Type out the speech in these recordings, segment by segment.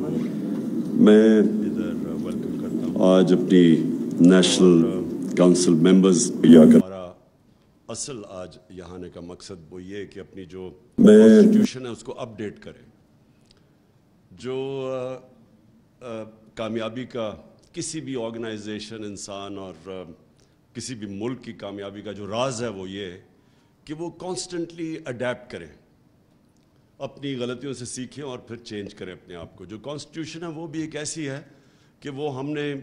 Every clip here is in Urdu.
میں آج اپنی نیشنل کونسل ممبرز ہمارا اصل آج یہاں آنے کا مقصد وہ یہ کہ اپنی جو کانسٹیٹیوشن ہے اس کو اپڈیٹ کریں. جو کامیابی کا کسی بھی آرگنائزیشن انسان اور کسی بھی ملک کی کامیابی کا جو راز ہے وہ یہ کہ وہ کانسٹنٹلی اڈیپٹ کریں, اپنی غلطیوں سے سیکھیں اور پھر چینج کریں اپنے آپ کو. جو کانسٹیٹیوشن ہے وہ بھی ایک ایسی ہے کہ وہ ہم نے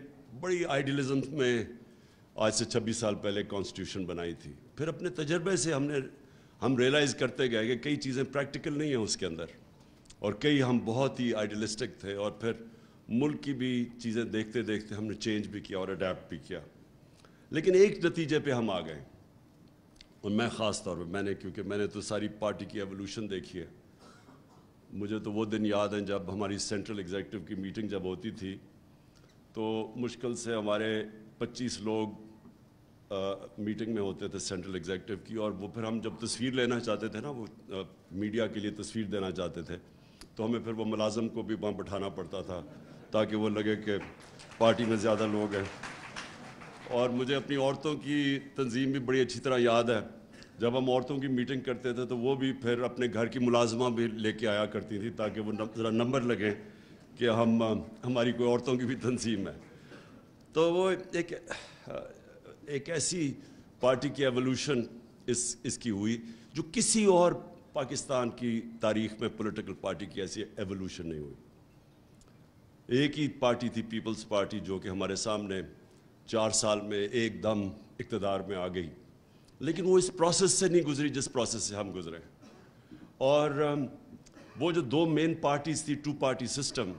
بڑی آئیڈیلزم میں آج سے 26 سال پہلے کانسٹیٹیوشن بنائی تھی. پھر اپنے تجربے سے ہم ریئلائز کرتے گئے کہ کئی چیزیں پریکٹیکل نہیں ہیں اس کے اندر, اور کئی ہم بہت ہی آئیڈیلسٹک تھے, اور پھر ملک کی بھی چیزیں دیکھتے دیکھتے ہم نے چینج بھی کیا اور اڈیپٹ بھی کیا. لیکن ایک نتیجے پہ ہم آ گئے, اور میں خاص طور پہ کیونکہ میں نے تو ساری پارٹی کی ایولیوشن دیکھی ہے. مجھے تو وہ دن یاد ہیں جب ہماری سینٹرل ایگزیکٹو کی میٹنگ جب ہوتی تھی تو مشکل سے ہمارے 25 لوگ میٹنگ میں ہوتے تھے سینٹرل ایگزیکٹو کی, اور وہ پھر ہم جب تصویر لینا چاہتے تھے نا, وہ میڈیا کے لیے تصویر دینا چاہتے تھے, تو ہمیں پھر وہ ملازم کو بھی وہاں بٹھانا پڑتا تھا تاکہ وہ لگے کہ پارٹی میں زیادہ لوگ ہیں. اور مجھے اپنی عورتوں کی تنظیم بھی بڑی اچھی طرح یاد ہے. جب ہم عورتوں کی میٹنگ کرتے تھے تو وہ بھی پھر اپنے گھر کی ملازمہ بھی لے کے آیا کرتی تھی تاکہ وہ ذرا نمبر لگے کہ ہماری کوئی عورتوں کی بھی تنظیم ہے. تو وہ ایک ایسی پارٹی کی ایولیوشن اس کی ہوئی جو کسی اور پاکستان کی تاریخ میں پولیٹیکل پارٹی کی ایسی ایولیوشن نہیں ہوئی. ایک ہی پارٹی تھی پیپلز پارٹی جو کہ ہمارے سامنے 4 سال میں ایک دم اقتدار میں آ گئی, لیکن وہ اس پروسیس سے نہیں گزری جس پروسیس سے ہم گزرے. اور وہ جو 2 مین پارٹیز تھی, 2 پارٹی سسٹم,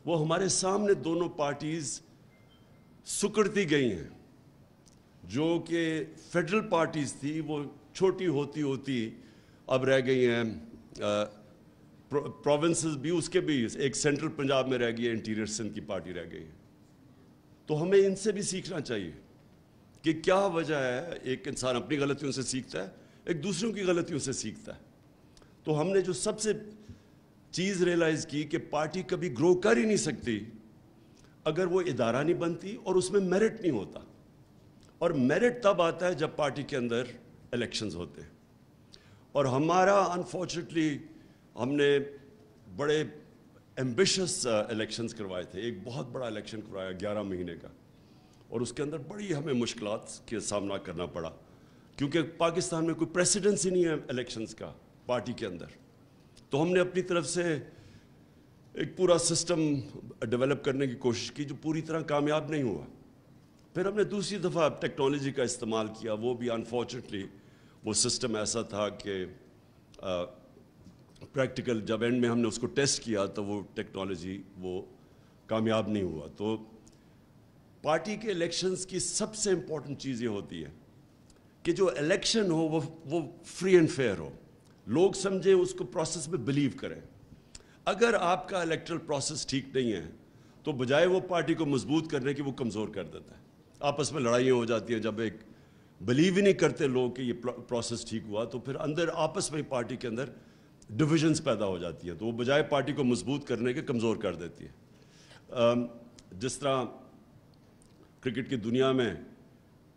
وہ ہمارے سامنے دونوں پارٹیز سکڑتی گئی ہیں. جو کہ فیڈرل پارٹیز تھی وہ چھوٹی ہوتی ہوتی اب رہ گئی ہیں, پروونسز بھی, اس کے بھی ایک سینٹرل پنجاب میں رہ گئی ہے, انٹیریئر سندھ کی پارٹی رہ گئی ہے. تو ہمیں ان سے بھی سیکھنا چاہیے کہ کیا وجہ ہے. ایک انسان اپنی غلطیوں سے سیکھتا ہے, ایک دوسروں کی غلطیوں سے سیکھتا ہے. تو ہم نے جو سب سے چیز ریئلائز کی کہ پارٹی کبھی گرو کر ہی نہیں سکتی اگر وہ ادارہ نہیں بنتی اور اس میں میرٹ نہیں ہوتا. اور میرٹ تب آتا ہے جب پارٹی کے اندر الیکشنز ہوتے ہیں. اور ہمارا انفارچونیٹلی ہم نے بڑے ایمبیشس الیکشنز کروائے تھے. ایک بہت بڑا الیکشن کروایا 11 مہینے کا, اور اس کے اندر بڑی ہمیں مشکلات کے سامنا کرنا پڑا کیونکہ پاکستان میں کوئی پریسیڈنس ہی نہیں ہے الیکشنز کا پارٹی کے اندر. تو ہم نے اپنی طرف سے ایک پورا سسٹم ڈیولپ کرنے کی کوشش کی جو پوری طرح کامیاب نہیں ہوا. پھر ہم نے دوسری دفعہ ٹیکنالوجی کا استعمال کیا, وہ بھی انفارچونیٹلی وہ سسٹم ایسا تھا کہ پریکٹیکل جب اینڈ میں ہم نے اس کو ٹیسٹ کیا تو وہ ٹیکنالوجی وہ کامیاب نہیں ہوا. تو پارٹی کے الیکشنز کی سب سے امپورٹنٹ چیز یہ ہوتی ہے کہ جو الیکشن ہو وہ فری اینڈ فیئر ہو, لوگ سمجھیں اس کو, پروسیس میں بلیو کریں. اگر آپ کا الیکٹرل پروسیس ٹھیک نہیں ہے تو بجائے وہ پارٹی کو مضبوط کرنے کی وہ کمزور کر دیتا ہے. آپس میں لڑائیاں ہو جاتی ہیں جب ایک بلیو ہی نہیں کرتے لوگ کہ یہ پروسیس ٹھیک ہوا, تو پھر اندر آپس میں پارٹی کے اندر ڈویژنز پیدا ہو جاتی ہیں, تو وہ بجائے پارٹی کو مضبوط کرنے کے کمزور کر دیتی ہے. جس طرح کرکٹ کی دنیا میں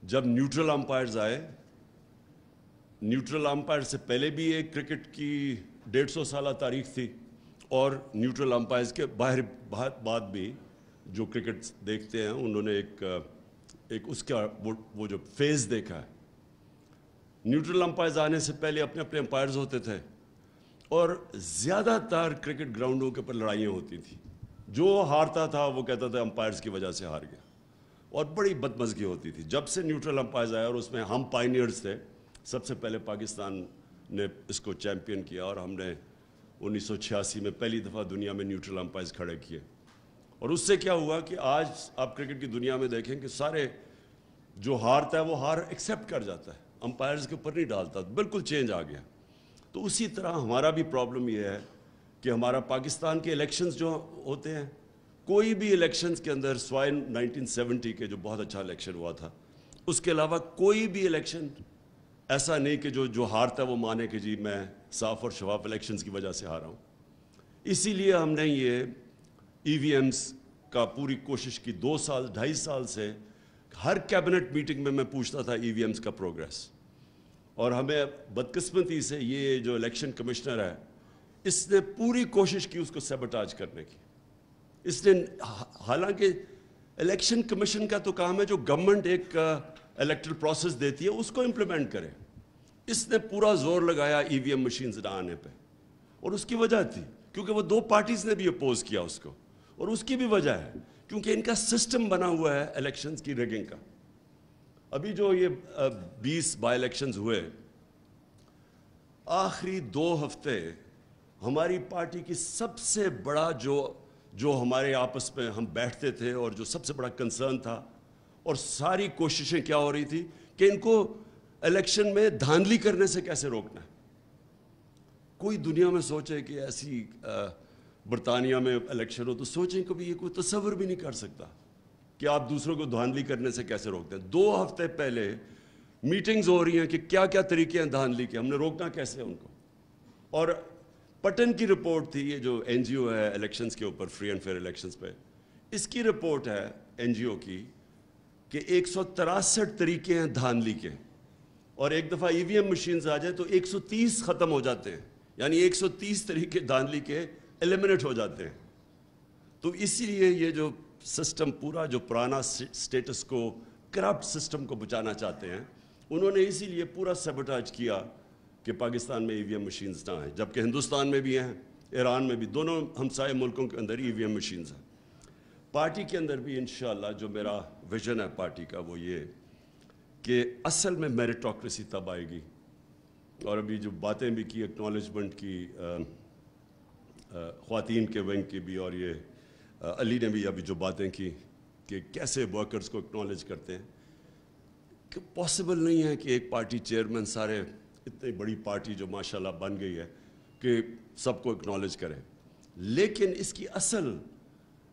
جب نیوٹرل امپائرز آئے, نیوٹرل امپائر سے پہلے بھی ایک کرکٹ کی 150 سالہ تاریخ تھی, اور نیوٹرل امپائرز کے باہر بعد بھی جو کرکٹ دیکھتے ہیں انہوں نے ایک اس کا وہ جو فیز دیکھا ہے. نیوٹرل امپائرز آنے سے پہلے اپنے اپنے امپائرز ہوتے تھے, اور زیادہ تر کرکٹ گراؤنڈوں کے اوپر لڑائیاں ہوتی تھیں. جو ہارتا تھا وہ کہتا تھا امپائرز کی وجہ سے ہار گیا, اور بڑی بدمزگی ہوتی تھی. جب سے نیوٹرل امپائرز آئے, اور اس میں ہم پائنیئرز تھے, سب سے پہلے پاکستان نے اس کو چیمپئن کیا, اور ہم نے 1986 میں پہلی دفعہ دنیا میں نیوٹرل امپائرز کھڑے کیے. اور اس سے کیا ہوا کہ آج آپ کرکٹ کی دنیا میں دیکھیں کہ سارے جو ہارتا ہے وہ ہار ایکسیپٹ کر جاتا ہے, امپائرز کے اوپر نہیں ڈالتا. بالکل چینج آ گیا. تو اسی طرح ہمارا بھی پرابلم یہ ہے کہ ہمارا پاکستان کے الیکشنز جو ہوتے ہیں, کوئی بھی الیکشنز کے اندر سوائے 1970 کے جو بہت اچھا الیکشن ہوا تھا, اس کے علاوہ کوئی بھی الیکشن ایسا نہیں کہ جو ہارتا ہے وہ مانے کہ جی میں صاف اور شفاف الیکشنز کی وجہ سے ہارا ہوں. اسی لیے ہم نے یہ EVMs کا پوری کوشش کی 2 سال 2.5 سال سے ہر کیبنٹ میٹنگ میں پوچھتا تھا EVMs کا پروگریس. اور ہمیں بدقسمتی سے یہ جو الیکشن کمشنر ہے اس نے پوری کوشش کی اس کو سیبوٹاج کرنے کی. اس نے حالانکہ الیکشن کمیشن کا تو کام ہے جو گورنمنٹ ایک الیکٹرل پروسیس دیتی ہے اس کو امپلیمنٹ کرے. اس نے پورا زور لگایا EVM مشینز نہ آنے پہ, اور اس کی وجہ تھی کیونکہ وہ 2 پارٹیز نے بھی اپوز کیا اس کو, اور اس کی بھی وجہ ہے کیونکہ ان کا سسٹم بنا ہوا ہے الیکشنز کی ریگنگ کا. ابھی جو یہ 20 بائی الیکشنز ہوئے, آخری 2 ہفتے ہماری پارٹی کی سب سے بڑا جو ہمارے آپس میں ہم بیٹھتے تھے اور جو سب سے بڑا کنسرن تھا اور ساری کوششیں کیا ہو رہی تھی کہ ان کو الیکشن میں دھاندلی کرنے سے کیسے روکنا ہے. کوئی دنیا میں سوچے کہ ایسی برطانیہ میں الیکشن ہو تو سوچیں کبھی یہ کوئی تصور بھی نہیں کر سکتا کہ آپ دوسروں کو دھاندلی کرنے سے کیسے روکتے ہیں. 2 ہفتے پہلے میٹنگز ہو رہی ہیں کہ کیا کیا طریقے ہیں دھاندلی کے, ہم نے روکنا کیسے ان کو. اور پٹن کی رپورٹ تھی, یہ جو NGO ہے الیکشنز کے اوپر, فری اینڈ فیئر الیکشنز پہ, اس کی رپورٹ ہے NGO کی کہ 163 طریقے ہیں دھاندلی کے, اور ایک دفعہ EVM مشینز آ جائے تو 130 ختم ہو جاتے ہیں, یعنی 130 طریقے دھاندلی کے ایلیمنیٹ ہو جاتے ہیں. تو اسی لیے یہ جو سسٹم پورا جو پرانا سٹیٹس کو, کرپٹ سسٹم کو بچانا چاہتے ہیں, انہوں نے اسی لیے پورا سیبوٹاج کیا کہ پاکستان میں EVM مشینز نہ آئیں, جبکہ ہندوستان میں بھی ہیں, ایران میں بھی, دونوں ہمسائے ملکوں کے اندر EVM مشینز ہیں. پارٹی کے اندر بھی انشاءاللہ جو میرا ویژن ہے پارٹی کا وہ یہ کہ اصل میں میریٹوکریسی تب آئے گی. اور ابھی جو باتیں بھی کی ایکنالجمنٹ کی خواتین کے ونگ کی بھی, اور یہ علی نے بھی ابھی جو باتیں کی کہ کیسے ورکرز کو اکنالج کرتے ہیں, کہ پاسبل نہیں ہے کہ ایک پارٹی چیئرمین سارے اتنی بڑی پارٹی جو ماشاءاللہ بن گئی ہے کہ سب کو اکنالج کرے. لیکن اس کی اصل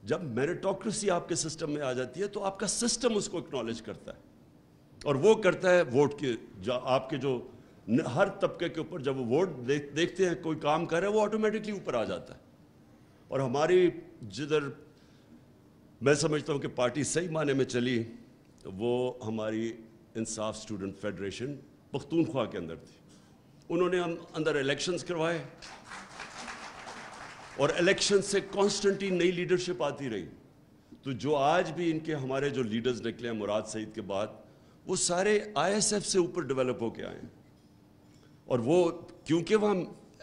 جب میریٹوکریسی آپ کے سسٹم میں آ جاتی ہے تو آپ کا سسٹم اس کو اکنالج کرتا ہے, اور وہ کرتا ہے ووٹ کے, آپ کے جو ہر طبقے کے اوپر جب وہ ووٹ دیکھتے ہیں کوئی کام کر رہے ہیں وہ آٹومیٹکلی اوپر آ جاتا ہے. اور ہماری جدھر میں سمجھتا ہوں کہ پارٹی صحیح معنی میں چلی وہ ہماری انصاف اسٹوڈنٹ فیڈریشن پختونخوا کے اندر تھی. انہوں نے ہم اندر الیکشنز کروائے, اور الیکشن سے کانسٹنٹلی نئی لیڈرشپ آتی رہی. تو جو آج بھی ان کے ہمارے جو لیڈرز نکلے ہیں مراد سعید کے بعد, وہ سارے ISF سے اوپر ڈیولپ ہو کے آئے ہیں. اور وہ کیونکہ وہاں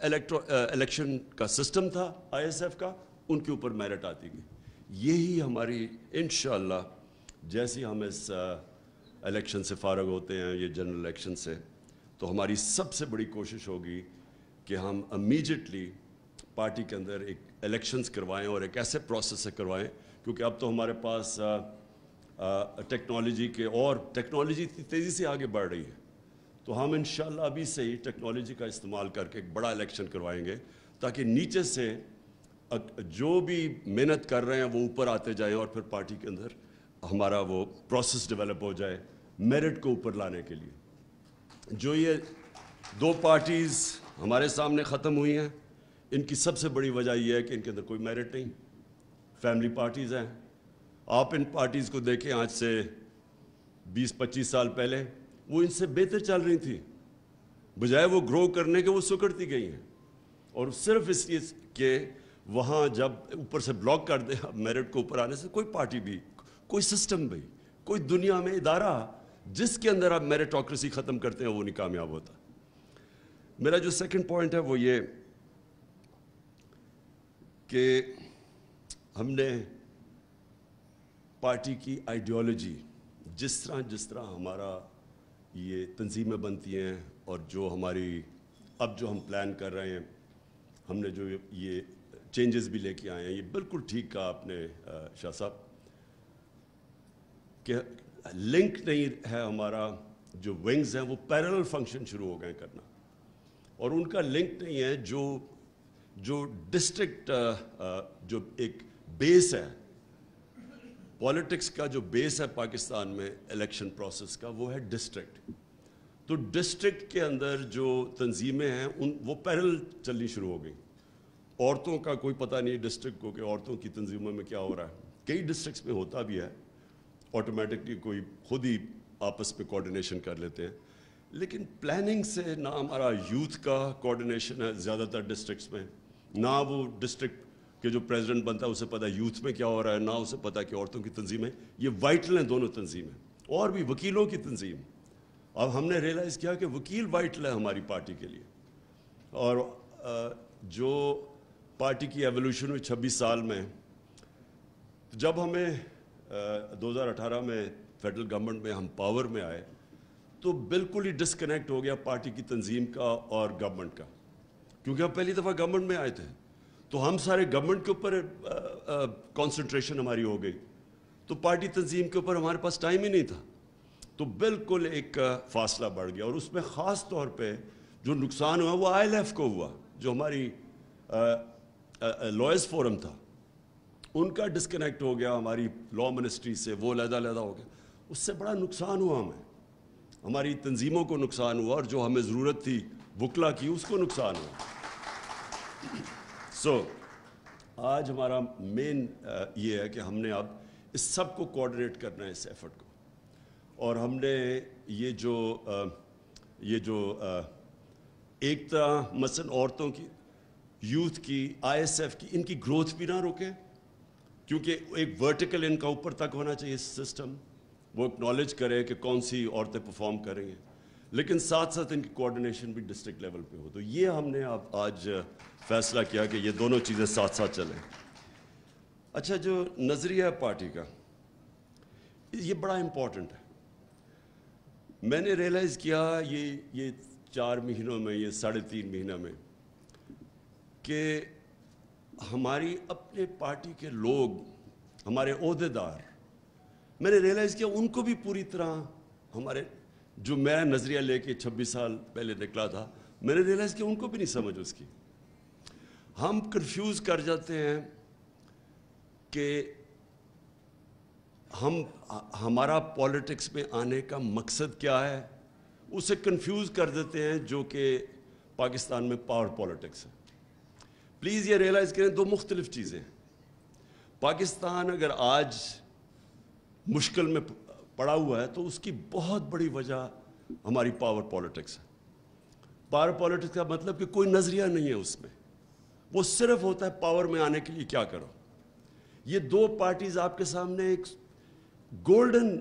الیکشن کا سسٹم تھا ISF کا, ان کے اوپر میرٹ آتی گئی. یہی ہماری انشاءاللہ جیسی ہم اس الیکشن سے فارغ ہوتے ہیں, یہ جنرل الیکشن سے, تو ہماری سب سے بڑی کوشش ہوگی کہ ہم امیجیٹلی پارٹی کے اندر ایک الیکشنز کروائیں, اور ایک ایسے پروسیس سے کروائیں, کیونکہ اب تو ہمارے پاس ٹیکنالوجی کے, اور ٹیکنالوجی تیزی سے آگے بڑھ رہی ہے, تو ہم انشاءاللہ ابھی سے ہی ٹیکنالوجی کا استعمال کر کے ایک بڑا الیکشن کروائیں گے, تاکہ نیچے سے جو بھی محنت کر رہے ہیں وہ اوپر آتے جائیں, اور پھر پارٹی کے اندر ہمارا وہ پروسیس ڈیولپ ہو جائے میرٹ کو اوپر لانے کے لیے. جو یہ 2 پارٹیز ہمارے سامنے ختم ہوئی ہیں, ان کی سب سے بڑی وجہ یہ ہے کہ ان کے اندر کوئی میرٹ نہیں, فیملی پارٹیز ہیں. آپ ان پارٹیز کو دیکھیں, آج سے 20-25 سال پہلے وہ ان سے بہتر چل رہی تھی, بجائے وہ گرو کرنے کے وہ سکڑتی گئی ہیں. اور صرف اس لیے کہ وہاں جب اوپر سے بلاک کر دیں میرٹ کو اوپر آنے سے, کوئی پارٹی بھی, کوئی سسٹم بھی, کوئی دنیا میں ادارہ جس کے اندر آپ میریٹوکریسی ختم کرتے ہیں وہ نہیں کامیاب ہوتا. میرا جو سیکنڈ پوائنٹ ہے وہ یہ کہ ہم نے پارٹی کی آئیڈیالوجی, جس طرح ہمارا یہ تنظیمیں بنتی ہیں, اور جو ہماری اب جو ہم پلان کر رہے ہیں, ہم نے جو یہ چینجز بھی لے کے آئے ہیں, یہ بالکل ٹھیک کہا آپ نے شاہ صاحب کہ لنک نہیں ہے ہمارا, جو ونگز ہیں وہ پیرلل فنکشن شروع ہو گئے کرنا, اور ان کا لنک نہیں ہے جو ڈسٹرکٹ, جو ایک بیس ہے پالیٹکس کا, جو بیس ہے پاکستان میں الیکشن پروسیس کا, وہ ہے ڈسٹرکٹ. تو ڈسٹرکٹ کے اندر جو تنظیمیں ہیں وہ پیرل چلنی شروع ہو گئیں. عورتوں کا کوئی پتہ نہیں ڈسٹرکٹ کو کہ عورتوں کی تنظیموں میں کیا ہو رہا ہے. کئی ڈسٹرکٹس میں ہوتا بھی ہے, آٹومیٹکلی کوئی خود ہی آپس میں کوآرڈینیشن کر لیتے ہیں, لیکن پلاننگ سے نہ ہمارا یوتھ کا کوآرڈینیشن ہے زیادہ تر ڈسٹرکٹس میں, نہ وہ ڈسٹرکٹ کے جو پریزیڈنٹ بنتا ہے اسے پتہ ہے یوتھ میں کیا ہو رہا ہے, نہ اسے پتہ کہ عورتوں کی تنظیمیں یہ وائٹل ہیں دونوں تنظیمیں, اور بھی وکیلوں کی تنظیم. اب ہم نے ریئلائز کیا کہ وکیل وائٹل ہے ہماری پارٹی کے لیے, اور جو پارٹی کی ایولیوشن ہوئی 26 سال میں, جب ہمیں 2018 میں فیڈرل گورنمنٹ میں ہم پاور میں آئے تو بالکل ہی ڈسکنیکٹ ہو گیا پارٹی کی تنظیم کا اور گورنمنٹ کا, کیونکہ ہم پہلی دفعہ گورنمنٹ میں آئے تھے تو ہم سارے گورنمنٹ کے اوپر کانسنٹریشن ہماری ہو گئی, تو پارٹی تنظیم کے اوپر ہمارے پاس ٹائم ہی نہیں تھا. تو بالکل ایک فاصلہ بڑھ گیا, اور اس میں خاص طور پہ جو نقصان ہوا وہ ILF کو ہوا, جو ہماری لائرز فورم تھا ان کا ڈسکنیکٹ ہو گیا ہماری لا منسٹری سے, وہ علیحدہ ہو گیا. اس سے بڑا نقصان ہوا ہمیں, ہماری تنظیموں کو نقصان ہوا, اور جو ہمیں ضرورت تھی وکلا کی اس کو نقصان ہوا. سو آج ہمارا مین یہ ہے کہ ہم نے اب اس سب کو کوآرڈینیٹ کرنا ہے, اس ایفرٹ کو, اور ہم نے یہ جو ایک طرح مثلا عورتوں کی, یوتھ کی, ISF کی, ان کی گروتھ بھی نہ روکیں, کیونکہ ایک ورٹیکل ان کا اوپر تک ہونا چاہیے سسٹم, وہ اکنالج کرے کہ کون سی عورتیں پرفارم کریں گے, لیکن ساتھ ساتھ ان کی کوآرڈینیشن بھی ڈسٹرکٹ لیول پہ ہو. تو یہ ہم نے اب آج فیصلہ کیا کہ یہ دونوں چیزیں ساتھ ساتھ چلیں. اچھا, جو نظریہ ہے پارٹی کا یہ بڑا امپورٹنٹ ہے. میں نے ریئلائز کیا یہ 4 مہینوں میں, یہ 3.5 مہینہ میں, کہ ہماری اپنے پارٹی کے لوگ, ہمارے عہدیدار, میں نے ریئلائز کیا ان کو بھی پوری طرح ہمارے جو میں نظریہ لے کے 26 سال پہلے نکلا تھا, میں نے ریئلائز کیا ان کو بھی نہیں سمجھ اس کی. ہم کنفیوز کر جاتے ہیں کہ ہمارا پولیٹکس میں آنے کا مقصد کیا ہے, اسے کنفیوز کر دیتے ہیں, جو کہ پاکستان میں پاور پولیٹکس ہے. پلیز یہ ریئلائز کریں, 2 مختلف چیزیں ہیں. پاکستان اگر آج مشکل میں پڑا ہوا ہے تو اس کی بہت بڑی وجہ ہماری پاور پولیٹکس ہے. پاور پولیٹکس کا مطلب کہ کوئی نظریہ نہیں ہے اس میں, وہ صرف ہوتا ہے پاور میں آنے کے لیے کیا کرو. یہ 2 پارٹیز آپ کے سامنے ایک گولڈن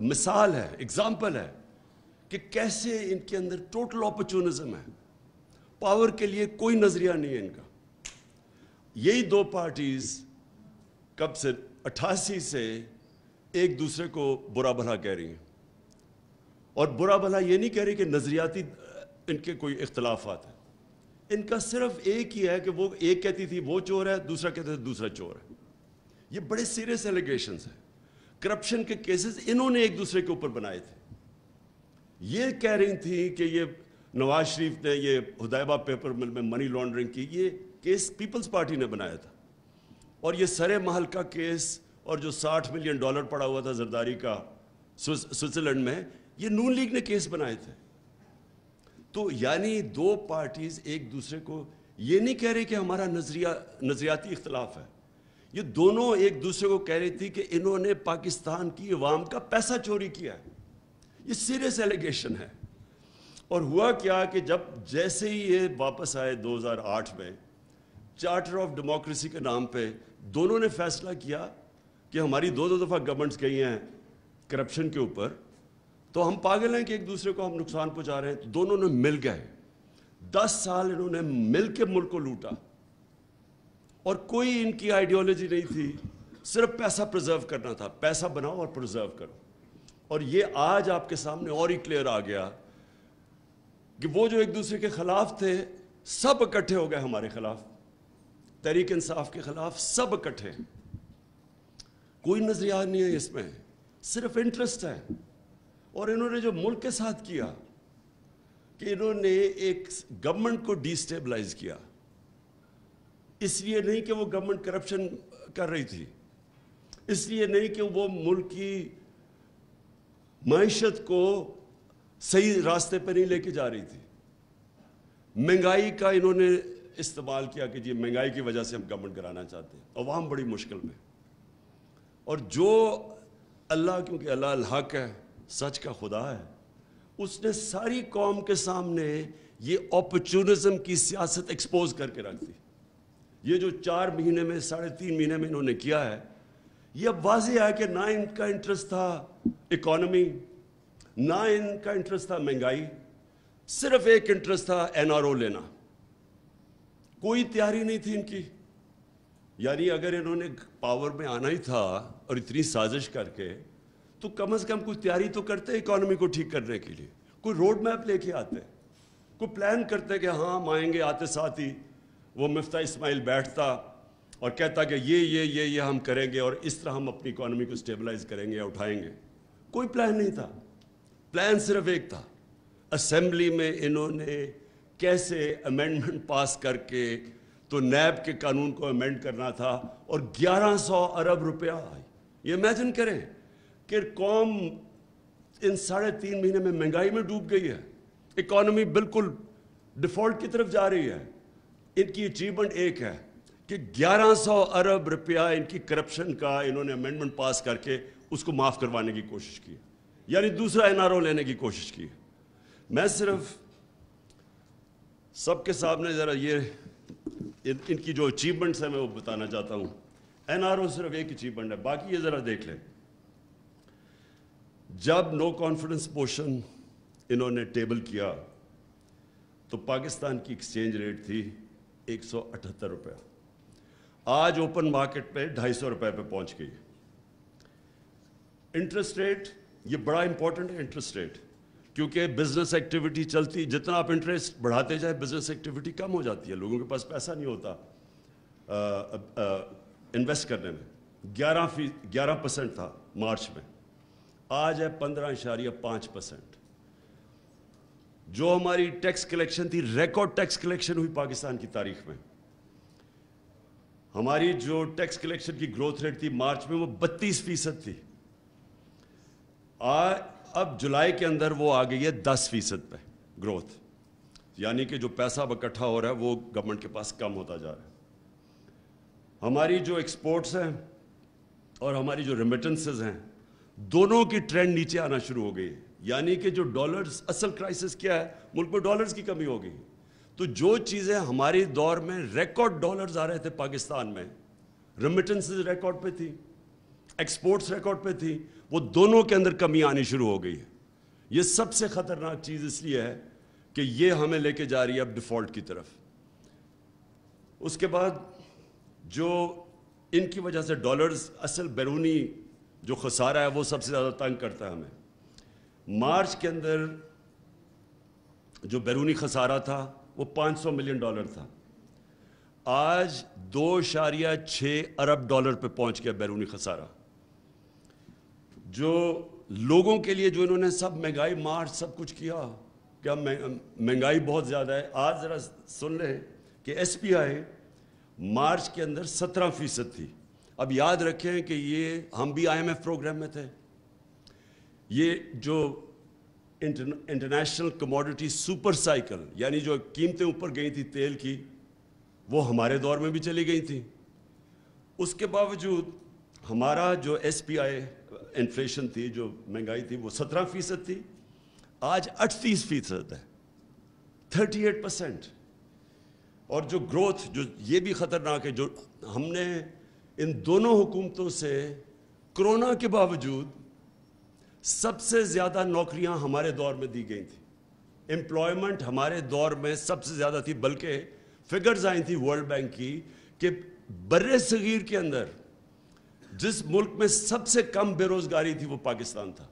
مثال ہے, ایگزامپل ہے کہ کیسے ان کے اندر ٹوٹل اپرچونزم ہے, پاور کے لیے کوئی نظریہ نہیں ہے ان کا. یہی 2 پارٹیز کب سے 88 سے ایک دوسرے کو برا بھلا کہہ رہی ہیں, اور برا بھلا یہ نہیں کہہ رہی کہ نظریاتی ان کے کوئی اختلافات ہیں, ان کا صرف ایک ہی ہے کہ وہ ایک کہتی تھی وہ چور ہے, دوسرا کہتے تھے دوسرا چور ہے. یہ بڑے سیریس ایلیگیشنز ہیں. کرپشن کے کیسز انہوں نے ایک دوسرے کے اوپر بنائے تھے. یہ کہہ رہی تھی کہ یہ نواز شریف نے یہ ہدایبہ پیپر مل میں منی لانڈرنگ کی, یہ کیس پیپلز پارٹی نے بنایا تھا. اور یہ سرے محل کا کیس, اور جو $60 ملین پڑا ہوا تھا زرداری کا سوئٹزرلینڈ میں, یہ نون لیگ نے کیس بنائے تھے. تو یعنی 2 پارٹیز ایک دوسرے کو یہ نہیں کہہ رہے کہ ہمارا نظریاتی اختلاف ہے, یہ دونوں ایک دوسرے کو کہہ رہی تھی کہ انہوں نے پاکستان کی عوام کا پیسہ چوری کیا ہے. یہ سیریس ایلیگیشن ہے. اور ہوا کیا کہ جب جیسے ہی یہ واپس آئے 2008 میں, چارٹر آف ڈیموکریسی کے نام پہ دونوں نے فیصلہ کیا کہ ہماری 2 دفعہ گورنمنٹس گئی ہیں کرپشن کے اوپر, تو ہم پاگل ہیں کہ ایک دوسرے کو ہم نقصان پہنچا رہے ہیں. تو دونوں نے مل گئے, 10 سال انہوں نے مل کے ملک کو لوٹا, اور کوئی ان کی آئیڈیالوجی نہیں تھی, صرف پیسہ پرزرو کرنا تھا, پیسہ بناؤ اور پرزرو کرو. اور یہ آج آپ کے سامنے اور ہی کلیئر آ گیا کہ وہ جو ایک دوسرے کے خلاف تھے سب اکٹھے ہو گئے ہمارے خلاف, تحریک انصاف کے خلاف سب اکٹھے. کوئی نظریہ نہیں ہے اس میں, صرف انٹرسٹ ہے. اور انہوں نے جو ملک کے ساتھ کیا کہ انہوں نے ایک گورنمنٹ کو ڈی سٹیبلائز کیا, اس لیے نہیں کہ وہ گورنمنٹ کرپشن کر رہی تھی, اس لیے نہیں کہ وہ ملک کی معیشت کو صحیح راستے پہ نہیں لے کے جا رہی تھی. مہنگائی کا انہوں نے استعمال کیا کہ جی مہنگائی کی وجہ سے ہم گورنمنٹ کرانا چاہتے ہیں، عوام بڑی مشکل میں. اور جو اللہ، کیونکہ اللہ الحق ہے، سچ کا خدا ہے، اس نے ساری قوم کے سامنے یہ اپرچونزم کی سیاست ایکسپوز کر کے رکھ دی. یہ جو 4 مہینے میں 3.5 مہینے میں انہوں نے کیا ہے، یہ اب واضح ہے کہ نہ ان کا انٹرسٹ تھا اکانومی، نہ ان کا انٹرسٹ تھا مہنگائی، صرف ایک انٹرسٹ تھا NRO لینا. کوئی تیاری نہیں تھی ان کی. یعنی اگر انہوں نے پاور میں آنا ہی تھا اور اتنی سازش کر کے، تو کم از کم کوئی تیاری تو کرتے اکانومی کو ٹھیک کرنے کے لیے، کوئی روڈ میپ لے کے آتے، کوئی پلان کرتے کہ ہاں ہم آئیں گے. آتے ساتھ ہی وہ مفتاح اسماعیل بیٹھتا اور کہتا کہ یہ ہم کریں گے اور اس طرح ہم اپنی اکانومی کو اسٹیبلائز کریں گے یا اٹھائیں گے. کوئی پلان نہیں تھا. پلان صرف ایک تھا، اسمبلی میں انہوں نے کیسے امینڈمنٹ پاس کر کے تو نیب کے قانون کو امینڈ کرنا تھا، اور 1100 ارب روپیہ. یہ امیجن کریں کہ قوم ان 3.5 مہینے میں مہنگائی میں ڈوب گئی ہے، اکانومی بالکل ڈیفالٹ کی طرف جا رہی ہے. ان کی اچیومنٹ ایک ہے کہ 1100 ارب روپیہ ان کی کرپشن کا انہوں نے امینڈمنٹ پاس کر کے اس کو معاف کروانے کی کوشش کی، یعنی دوسرا NRO لینے کی کوشش کی. میں صرف سب کے سامنے ذرا یہ ان کی جو اچیومنٹس ہیں میں وہ بتانا چاہتا ہوں. NRO صرف ایک اچیومنٹ ہے، باقی یہ ذرا دیکھ لیں. جب نو کانفیڈنس موشن انہوں نے ٹیبل کیا تو پاکستان کی ایکسچینج ریٹ تھی 178 روپیہ. آج اوپن مارکیٹ پہ 250 روپے پہ پہنچ گئی. انٹرسٹ ریٹ، یہ بڑا امپورٹنٹ ہے انٹرسٹ ریٹ، کیونکہ بزنس ایکٹیویٹی چلتی، جتنا آپ انٹرسٹ بڑھاتے جائے بزنس ایکٹیویٹی کم ہو جاتی ہے، لوگوں کے پاس پیسہ نہیں ہوتا انویسٹ کرنے میں. 11% تھا مارچ میں، آج ہے 15.5%. جو ہماری ٹیکس کلیکشن تھی، ریکارڈ ٹیکس کلیکشن ہوئی پاکستان کی تاریخ میں. ہماری جو ٹیکس کلیکشن کی گروتھ ریٹ تھی مارچ میں وہ 32% تھی. اب جولائی کے اندر وہ آ گئی ہے 10% پہ گروتھ، یعنی کہ جو پیسہ اب اکٹھا ہو رہا ہے وہ گورنمنٹ کے پاس کم ہوتا جا رہا ہے. ہماری جو ایکسپورٹس ہیں اور ہماری جو ریمیٹنسز ہیں، دونوں کی ٹرینڈ نیچے آنا شروع ہو گئی. یعنی کہ جو ڈالرز، اصل کرائسس کیا ہے، ملک میں ڈالرز کی کمی ہو گئی. تو جو چیزیں ہماری دور میں ریکارڈ ڈالرز آ رہے تھے پاکستان میں، ریمیٹنسز ریکارڈ پہ تھی، ایکسپورٹس ریکارڈ پہ تھی، وہ دونوں کے اندر کمی آنی شروع ہو گئی ہے. یہ سب سے خطرناک چیز اس لیے ہے کہ یہ ہمیں لے کے جا رہی ہے اب ڈیفالٹ کی طرف. اس کے بعد جو ان کی وجہ سے ڈالرز، اصل بیرونی جو خسارہ ہے وہ سب سے زیادہ تنگ کرتا ہے ہمیں. مارچ کے اندر جو بیرونی خسارہ تھا وہ $500 ملین تھا، آج 2.6 ارب ڈالر پہ پہنچ گیا بیرونی خسارہ. جو لوگوں کے لیے جو انہوں نے سب مہنگائی مارچ سب کچھ کیا کہ مہنگائی بہت زیادہ ہے. آج ذرا سن لیں کہ SPI مارچ کے اندر 17% تھی. اب یاد رکھیں کہ یہ ہم بھی IMF پروگرام میں تھے. یہ جو انٹرنیشنل کموڈٹی سپر سائیکل، یعنی جو قیمتیں اوپر گئی تھی تیل کی، وہ ہمارے دور میں بھی چلی گئی تھی. اس کے باوجود ہمارا جو SPI انفلیشن تھی، جو مہنگائی تھی، وہ 17% تھی، آج 38% ہے، 38%. اور جو گروتھ، جو یہ بھی خطرناک ہے، جو ہم نے ان دونوں حکومتوں سے کرونا کے باوجود سب سے زیادہ نوکریاں ہمارے دور میں دی گئی تھیں. امپلائمنٹ ہمارے دور میں سب سے زیادہ تھی، بلکہ فگرز آئی تھی ورلڈ بینک کی کہ بر صغیر کے اندر جس ملک میں سب سے کم بے روزگاری تھی وہ پاکستان تھا.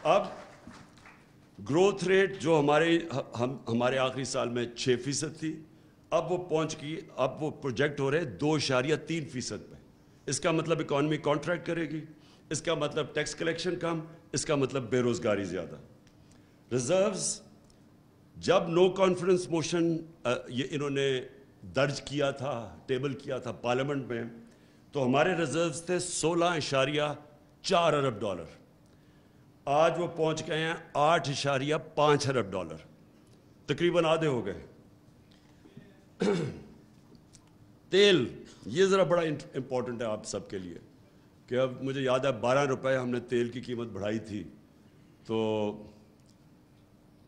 اب گروتھ ریٹ جو ہمارے آخری سال میں 6% تھی، اب وہ پہنچ گئی، اب وہ پروجیکٹ ہو رہے 2.3% پہ. اس کا مطلب اکانومی کانٹریکٹ کرے گی، اس کا مطلب ٹیکس کلیکشن کم، اس کا مطلب بے روزگاری زیادہ. ریزروز جب نو کانفیڈنس موشن یہ انہوں نے درج کیا تھا، ٹیبل کیا تھا پارلیمنٹ میں، تو ہمارے ریزروز تھے 16.4 ارب ڈالر. آج وہ پہنچ گئے ہیں 8.5 ارب ڈالر، تقریباً آدھے ہو گئے. تیل یہ ذرا بڑا امپورٹنٹ ہے آپ سب کے لیے کہ اب مجھے یاد ہے 12 روپے ہم نے تیل کی قیمت بڑھائی تھی تو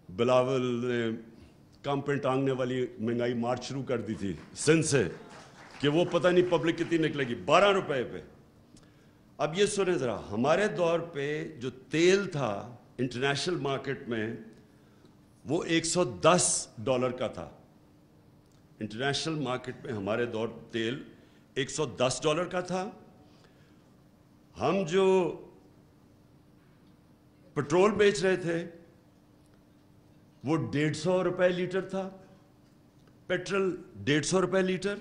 بلاول نے کام پہ ٹانگنے والی مہنگائی مارچ شروع کر دی تھی سندھ سے کہ وہ پتہ نہیں پبلک کتنی نکلے گی 12 روپے پہ. اب یہ سنیں ذرا, ہمارے دور پہ جو تیل تھا انٹرنیشنل مارکیٹ میں وہ $110 کا تھا. انٹرنیشنل مارکیٹ میں ہمارے دور تیل $110 کا تھا. ہم جو پٹرول بیچ رہے تھے وہ $150 لیٹر تھا, پیٹرول $150 لیٹر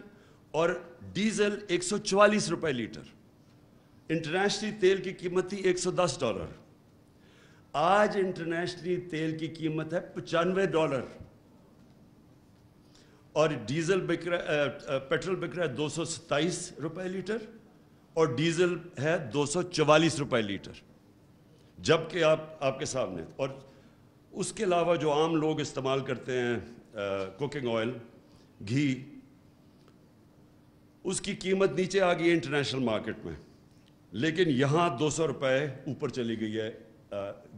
اور ڈیزل $144 لیٹر. انٹرنیشنلی تیل کی قیمت تھی $110. آج انٹرنیشنلی تیل کی قیمت ہے $95 اور ڈیزل بک رہا پیٹرول بک رہا ہے $227 لیٹر اور ڈیزل ہے $244 لیٹر, جبکہ آپ کے سامنے. اور اس کے علاوہ جو عام لوگ استعمال کرتے ہیں کوکنگ آئل, گھی, اس کی قیمت نیچے آ گئی ہے انٹرنیشنل مارکیٹ میں, لیکن یہاں $200 اوپر چلی گئی ہے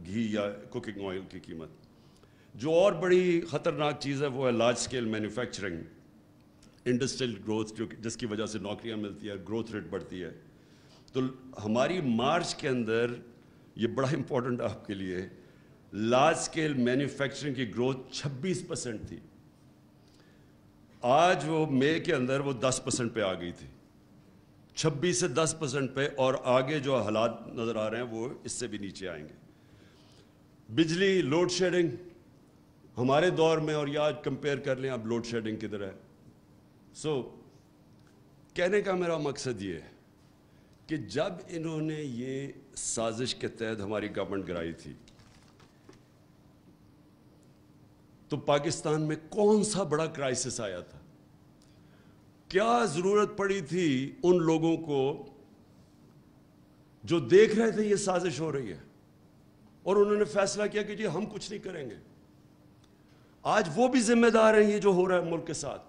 گھی یا کوکنگ آئل کی قیمت. جو اور بڑی خطرناک چیز ہے وہ ہے large scale manufacturing, industrial growth, جس کی وجہ سے نوکریاں ملتی ہے, گروتھ ریٹ بڑھتی ہے. تو ہماری مارچ کے اندر یہ بڑا امپورٹنٹ ہے آپ کے لیے, لارج اسکیل مینوفیکچرنگ کی گروتھ 26% تھی. آج وہ مئی کے اندر وہ 10% پہ آ گئی تھی, 26 سے 10% پہ, اور آگے جو حالات نظر آ رہے ہیں وہ اس سے بھی نیچے آئیں گے. بجلی لوڈ شیڈنگ ہمارے دور میں اور یہ آج کمپیئر کر لیں اب لوڈ شیڈنگ کدھر ہے. کہنے کا میرا مقصد یہ ہے کہ جب انہوں نے یہ سازش کے تحت ہماری گورنمنٹ گرائی تھی تو پاکستان میں کون سا بڑا کرائسس آیا تھا, کیا ضرورت پڑی تھی ان لوگوں کو جو دیکھ رہے تھے یہ سازش ہو رہی ہے اور انہوں نے فیصلہ کیا کہ جی ہم کچھ نہیں کریں گے. آج وہ بھی ذمہ دار ہیں یہ جو ہو رہا ہے ملک کے ساتھ.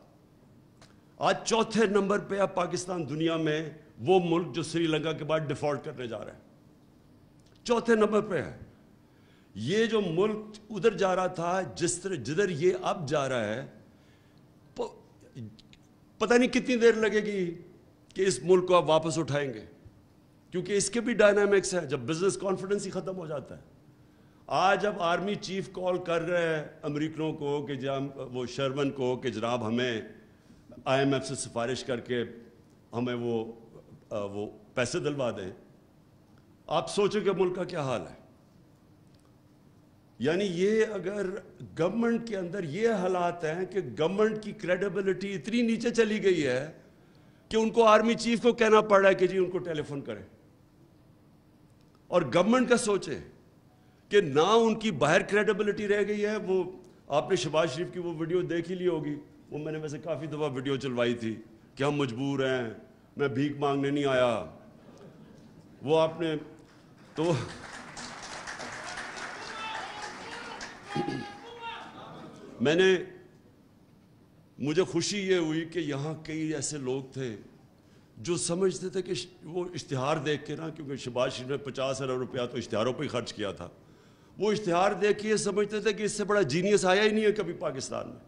آج چوتھے نمبر پہ اب پاکستان دنیا میں وہ ملک جو سری لنکا کے بعد ڈیفالٹ کرنے جا رہا ہے, چوتھے نمبر پہ ہے. یہ جو ملک ادھر جا رہا تھا جدھر یہ اب جا رہا ہے, پتہ نہیں کتنی دیر لگے گی کہ اس ملک کو آپ واپس اٹھائیں گے, کیونکہ اس کے بھی ڈائنامکس ہے. جب بزنس کانفیڈنس ہی ختم ہو جاتا ہے. آج اب آرمی چیف کال کر رہے ہیں امریکنوں کو کہ وہ شرمن کو کہ جناب ہمیں IMF سے سفارش کر کے ہمیں وہ پیسے دلوا دیں. آپ سوچیں کہ ملک کا کیا حال ہے. یعنی یہ اگر گورنمنٹ کے اندر یہ حالات ہیں کہ گورنمنٹ کی کریڈیبلٹی اتنی نیچے چلی گئی ہے کہ ان کو آرمی چیف کو کہنا پڑ رہا ہے کہ جی ان کو ٹیلی فون کریں. اور گورنمنٹ کا سوچے کہ نہ ان کی باہر کریڈیبلٹی رہ گئی ہے. وہ آپ نے شہباز شریف کی وہ ویڈیو دیکھ ہی لی ہوگی, وہ میں نے ویسے کافی دفعہ ویڈیو چلوائی تھی کہ ہم مجبور ہیں, میں بھیک مانگنے نہیں آیا. وہ آپ نے تو مجھے خوشی یہ ہوئی کہ یہاں کئی ایسے لوگ تھے جو سمجھتے تھے کہ وہ اشتہار دیکھ کے نا, کیونکہ شہباز شریف نے 50 ارب روپیہ تو اشتہاروں پہ ہی خرچ کیا تھا, وہ اشتہار دیکھ کے یہ سمجھتے تھے کہ اس سے بڑا جینیس آیا ہی نہیں ہے کبھی پاکستان میں.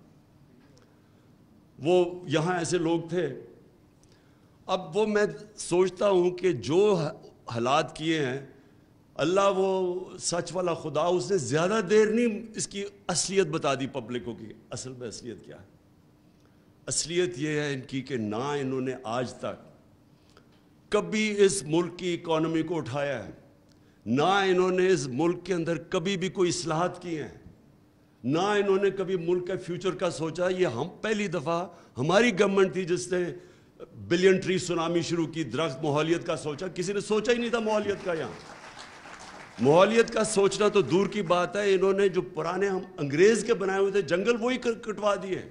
وہ یہاں ایسے لوگ تھے. اب وہ میں سوچتا ہوں کہ جو حالات کیے ہیں, اللہ وہ سچ والا خدا, اس نے زیادہ دیر نہیں اس کی اصلیت بتا دی پبلک کو کہ اصل میں اصلیت کیا ہے. اصلیت یہ ہے ان کی کہ نہ انہوں نے آج تک کبھی اس ملک کی اکانومی کو اٹھایا ہے, نہ انہوں نے اس ملک کے اندر کبھی بھی کوئی اصلاحات کی ہیں, نہ انہوں نے کبھی ملک کے فیوچر کا سوچا. یہ ہم پہلی دفعہ ہماری گورنمنٹ تھی جس نے بلین ٹری سونامی شروع کی, درخت ماحولیت کا سوچا. کسی نے سوچا ہی نہیں تھا ماحولیت کا. یہاں ماحولیت کا سوچنا تو دور کی بات ہے. انہوں نے جو پرانے ہم انگریز کے بنائے ہوئے تھے جنگل وہی کٹوا دیے.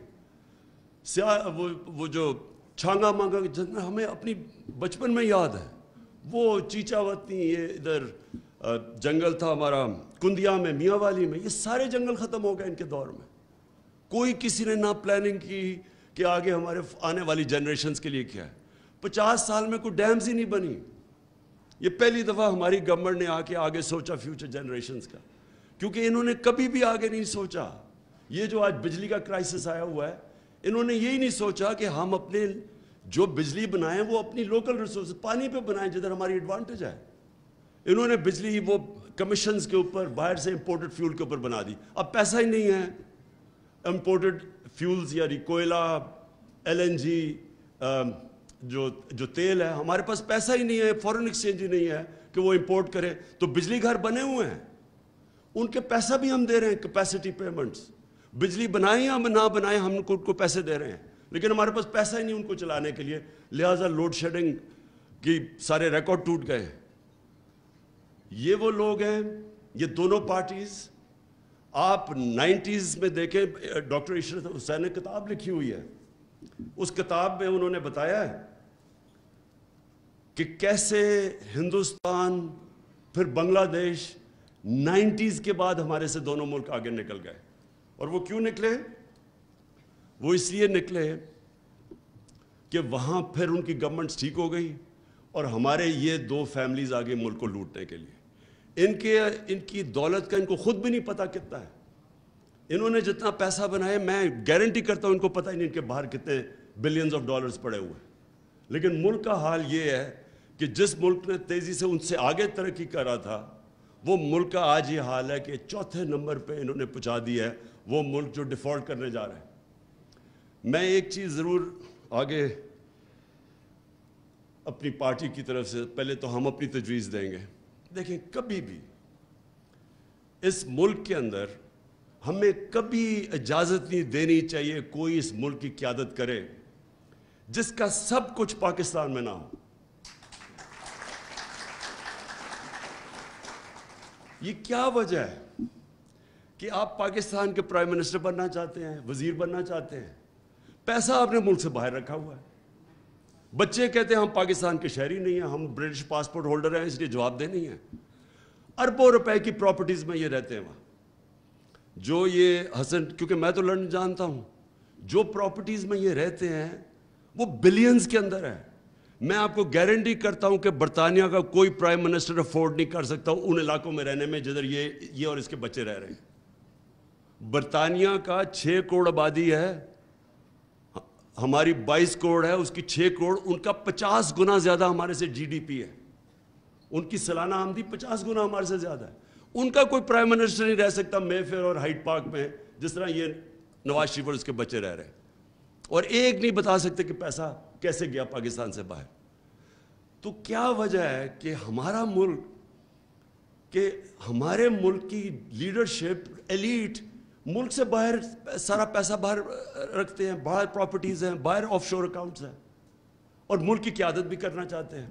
وہ جو چھانگا مانگا جنگل ہمیں اپنی بچپن میں یاد ہے, وہ چیچا وطنی, یہ ادھر جنگل تھا ہمارا کندیا میں, میاں والی میں, یہ سارے جنگل ختم ہو گئے ان کے دور میں. کوئی کسی نے نہ پلاننگ کی کہ آگے ہمارے آنے والی جنریشنز کے لیے کیا ہے. 50 سال میں کوئی ڈیمز ہی نہیں بنی. یہ پہلی دفعہ ہماری گورنمنٹ نے آگے سوچا فیوچر جنریشنز کا, کیونکہ انہوں نے کبھی بھی آگے نہیں سوچا. یہ جو آج بجلی کا کرائسس آیا ہوا ہے, انہوں نے یہی نہیں سوچا کہ ہم اپنے جو بجلی بنائیں وہ اپنی لوکل ریسورس پانی پہ بنائیں جدھر ہماری ایڈوانٹیج ہے. انہوں نے بجلی وہ کمیشنز کے اوپر باہر سے امپورٹڈ فیول کے اوپر بنا دی. اب پیسہ ہی نہیں ہے امپورٹڈ فیولز یا کوئلہ, LNG, جو تیل ہے, ہمارے پاس پیسہ ہی نہیں ہے, فورن ایکسچینج ہی نہیں ہے کہ وہ امپورٹ کرے. تو بجلی گھر بنے ہوئے ہیں, ان کے پیسہ بھی ہم دے رہے ہیں, کیپیسٹی پیمنٹس. بجلی بنائیں یا نہ بنائیں ہم ان کو پیسے دے رہے ہیں, لیکن ہمارے پاس پیسہ ہی نہیں ان کو چلانے کے لیے. لہٰذا لوڈ شیڈنگ کی سارے ریکارڈ ٹوٹ گئے. یہ وہ لوگ ہیں, یہ دونوں پارٹیز. آپ 90s میں دیکھیں, ڈاکٹر عشرت حسین نے کتاب لکھی ہوئی ہے, اس کتاب میں انہوں نے بتایا ہے کہ کیسے ہندوستان پھر بنگلہ دیش 90s کے بعد ہمارے سے دونوں ملک آگے نکل گئے. اور وہ کیوں نکلے؟ وہ اس لیے نکلے کہ وہاں پھر ان کی گورنمنٹس ٹھیک ہو گئی اور ہمارے یہ دو فیملیز آگے ملک کو لوٹنے کے لیے. ان کی دولت کا ان کو خود بھی نہیں پتا کتنا ہے. انہوں نے جتنا پیسہ بنایا, میں گارنٹی کرتا ہوں ان کو پتہ ہی نہیں ان کے باہر کتنے بلینز آف ڈالرز پڑے ہوئے ہیں. لیکن ملک کا حال یہ ہے کہ جس ملک نے تیزی سے ان سے آگے ترقی کرا تھا, وہ ملک کا آج یہ حال ہے کہ 4تھے نمبر پہ انہوں نے پہنچا دیا ہے وہ ملک جو ڈیفالٹ کرنے جا رہا ہے. میں ایک چیز ضرور آگے اپنی پارٹی کی طرف سے, پہلے تو ہم اپنی تجویز دیں گے. دیکھیں, کبھی بھی اس ملک کے اندر ہمیں کبھی اجازت نہیں دینی چاہیے کوئی اس ملک کی قیادت کرے جس کا سب کچھ پاکستان میں نہ ہو. یہ کیا وجہ ہے کہ آپ پاکستان کے پرائم منسٹر بننا چاہتے ہیں, وزیر بننا چاہتے ہیں, پیسہ آپ نے ملک سے باہر رکھا ہوا ہے. بچے کہتے ہیں ہم پاکستان کے شہری نہیں ہیں, ہم برٹش پاسپورٹ ہولڈر ہیں, اس لیے جواب دہ نہیں ہیں. اربوں روپے کی پراپرٹیز میں یہ رہتے ہیں وہاں. جو یہ حسن, کیونکہ میں تو لندن جانتا ہوں, جو پراپرٹیز میں یہ رہتے ہیں وہ بلینز کے اندر ہے. میں آپ کو گارنٹی کرتا ہوں کہ برطانیہ کا کوئی پرائم منسٹر افورڈ نہیں کر سکتا ان علاقوں میں رہنے میں جدھر یہ اور اس کے بچے رہ رہے ہیں. برطانیہ کا 6 کروڑ آبادی ہے, ہماری 22 کروڑ ہے, اس کی 6 کروڑ, ان کا 50 گنا زیادہ ہمارے سے GDP ہے. ان کی سالانہ آمدنی 50 گنا ہمارے سے زیادہ ہے. ان کا کوئی پرائم منسٹر نہیں رہ سکتا مے فیئر اور ہائیڈ پارک میں جس طرح یہ نواز شریف اور اس کے بچے رہ رہے ہیں. اور ایک نہیں بتا سکتے کہ پیسہ کیسے گیا پاکستان سے باہر. تو کیا وجہ ہے کہ ہمارا ملک, کہ ہمارے ملک کی لیڈرشپ, ایلیٹ ملک سے باہر سارا پیسہ باہر رکھتے ہیں, باہر پراپرٹیز ہیں, باہر آف شور اکاؤنٹس ہیں, اور ملک کی قیادت بھی کرنا چاہتے ہیں.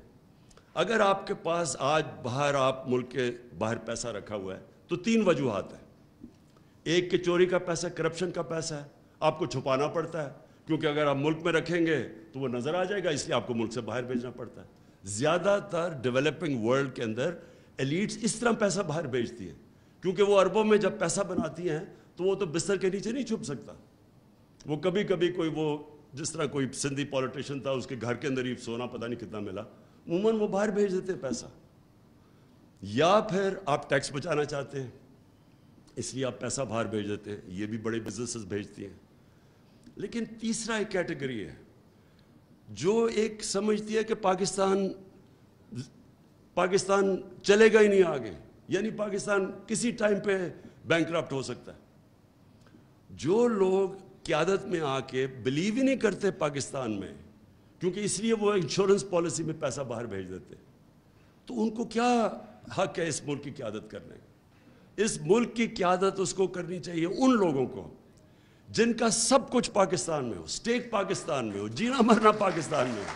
اگر آپ کے پاس آج باہر, آپ ملک کے باہر پیسہ رکھا ہوا ہے تو 3 وجوہات ہیں. ایک کہ چوری کا پیسہ, کرپشن کا پیسہ ہے, آپ کو چھپانا پڑتا ہے, کیونکہ اگر آپ ملک میں رکھیں گے تو وہ نظر آ جائے گا, اس لیے آپ کو ملک سے باہر بھیجنا پڑتا ہے. زیادہ تر ڈیولپنگ ورلڈ کے اندر ایلیٹس اس طرح پیسہ باہر بھیجتی ہیں, کیونکہ وہ اربوں میں جب پیسہ بناتی ہیں تو وہ تو بستر کے نیچے نہیں چھپ سکتا. وہ کبھی کبھی کوئی, وہ جس طرح کوئی سندھی پولیٹیشین تھا, اس کے گھر کے اندر ہی سونا پتہ نہیں کتنا ملا, عموماً وہ باہر بھیج دیتے پیسہ. یا پھر آپ ٹیکس بچانا چاہتے ہیں اس لیے آپ پیسہ باہر بھیج دیتے ہیں, یہ بھی بڑے بزنسز بھیجتی ہیں. لیکن تیسرا ایک کیٹیگری ہے جو ایک سمجھتی ہے کہ پاکستان چلے گا ہی نہیں آگے, یعنی پاکستان کسی ٹائم پہ بینکرپٹ ہو سکتا ہے. جو لوگ قیادت میں آ کے بلیو ہی نہیں کرتے پاکستان میں, کیونکہ اس لیے وہ انشورنس پالیسی میں پیسہ باہر بھیج دیتے, تو ان کو کیا حق ہے اس ملک کی قیادت کرنے کا؟ اس ملک کی قیادت اس کو کرنی چاہیے ان لوگوں کو جن کا سب کچھ پاکستان میں ہو, اسٹیک پاکستان میں ہو, جینا مرنا پاکستان میں ہو.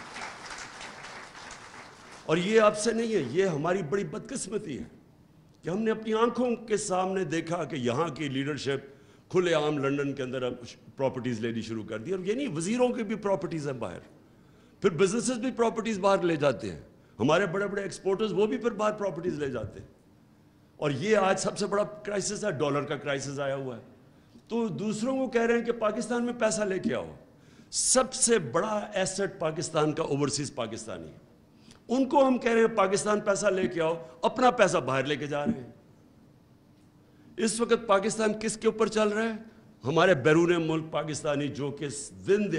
اور یہ آپ سے نہیں ہے, یہ ہماری بڑی بدقسمتی ہے کہ ہم نے اپنی آنکھوں کے سامنے دیکھا کہ یہاں کی لیڈرشپ کھلے عام لنڈن کے اندر پراپرٹیز لینی شروع کر دی. اور یہ نہیں, وزیروں کی بھی پراپرٹیز ہیں باہر, پھر بزنسز بھی پراپرٹیز باہر لے جاتے ہیں, ہمارے بڑے بڑے ایکسپورٹرز وہ بھی پھر باہر پراپرٹیز لے جاتے ہیں. اور یہ آج سب سے بڑا کرائسس ہے, ڈالر کا کرائسس آیا ہوا ہے. تو دوسروں کو کہہ رہے ہیں کہ پاکستان میں پیسہ لے کے آؤ. سب سے بڑا ایسٹ پاکستان کا اوورسیز پاکستانی ہے. ان کو ہم کہہ رہے ہیں پاکستان پیسہ لے کے آؤ, اپنا پیسہ باہر لے کے جا رہے ہیں. اس وقت پاکستان کس کے اوپر چل رہا ہے؟ ہمارے بیرون ملک پاکستانی جو کہ دن